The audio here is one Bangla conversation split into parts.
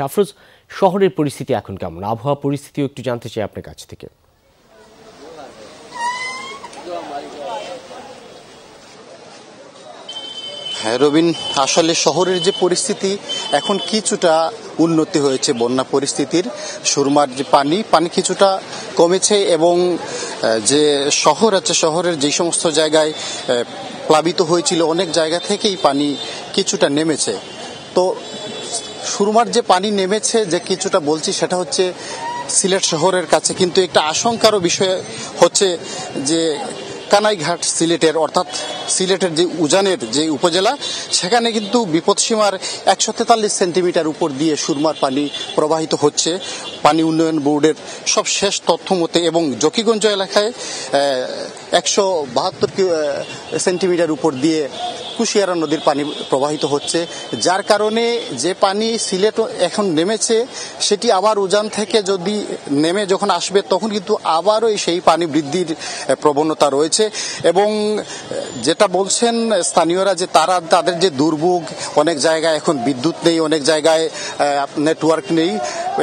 আফরোজ, শহরের পরিস্থিতি এখন কেমন? আবহাওয়া পরিস্থিতিও একটু জানতে চাই আপনার কাছ থেকে। হ্যাঁ রবিন, আসলে শহরের যে পরিস্থিতি এখন কিছুটা উন্নতি হয়েছে। বন্যা পরিস্থিতির সুরমার যে পানি কিছুটা কমেছে এবং যে শহর আছে শহরের যে সমস্ত জায়গায় প্লাবিত হয়েছিল অনেক জায়গা থেকেই পানি কিছুটা নেমেছে। তো সুরমার যে পানি নেমেছে যে কিছুটা বলছি সেটা হচ্ছে সিলেট শহরের কাছে, কিন্তু একটা আশঙ্কারও বিষয় হচ্ছে যে কানাইঘাট সিলেটের, অর্থাৎ সিলেটের যে উজানের যে উপজেলা, সেখানে কিন্তু বিপদসীমার 143 সেন্টিমিটার উপর দিয়ে সুরমার পানি প্রবাহিত হচ্ছে পানি উন্নয়ন বোর্ডের সব শেষ তথ্য মতে, এবং জকিগঞ্জ এলাকায় 172 সেন্টিমিটার উপর দিয়ে কুশিয়ারা নদীর পানি প্রবাহিত হচ্ছে, যার কারণে যে পানি সিলেট এখন নেমেছে সেটি আবার উজান থেকে যদি নেমে যখন আসবে তখন কিন্তু আবারও সেই পানি বৃদ্ধির প্রবণতা রয়েছে। এবং যেটা বলছেন স্থানীয়রা যে তাদের যে দুর্ভোগ, অনেক জায়গায় এখন বিদ্যুৎ নেই, অনেক জায়গায় নেটওয়ার্ক নেই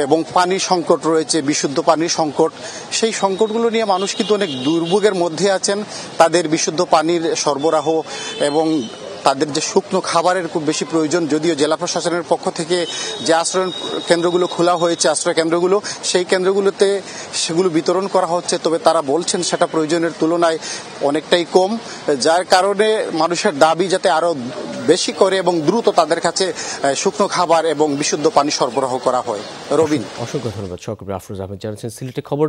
এবং পানির সংকট রয়েছে, বিশুদ্ধ পানির সংকট। সেই সংকটগুলো নিয়ে মানুষ কিন্তু অনেক দুর্ভোগের মধ্যে আছেন। তাদের বিশুদ্ধ পানির সরবরাহ এবং তাদের যে শুকনো খাবারের খুব বেশি প্রয়োজন। যদিও জেলা প্রশাসনের পক্ষ থেকে যে আশ্রয় কেন্দ্রগুলো খোলা হয়েছে, আশ্রয় কেন্দ্রগুলো, সেই কেন্দ্রগুলোতে সেগুলো বিতরণ করা হচ্ছে, তবে তারা বলছেন সেটা প্রয়োজনের তুলনায় অনেকটাই কম, যার কারণে মানুষের দাবি যাতে আরো বেশি করে এবং দ্রুত তাদের কাছে শুকনো খাবার এবং বিশুদ্ধ পানি সরবরাহ করা হয়। রবিন, অসংখ্য ধন্যবাদ। সহকর্মী আফরোজ আহমেদ জানাচ্ছেন সিলেটের খবর।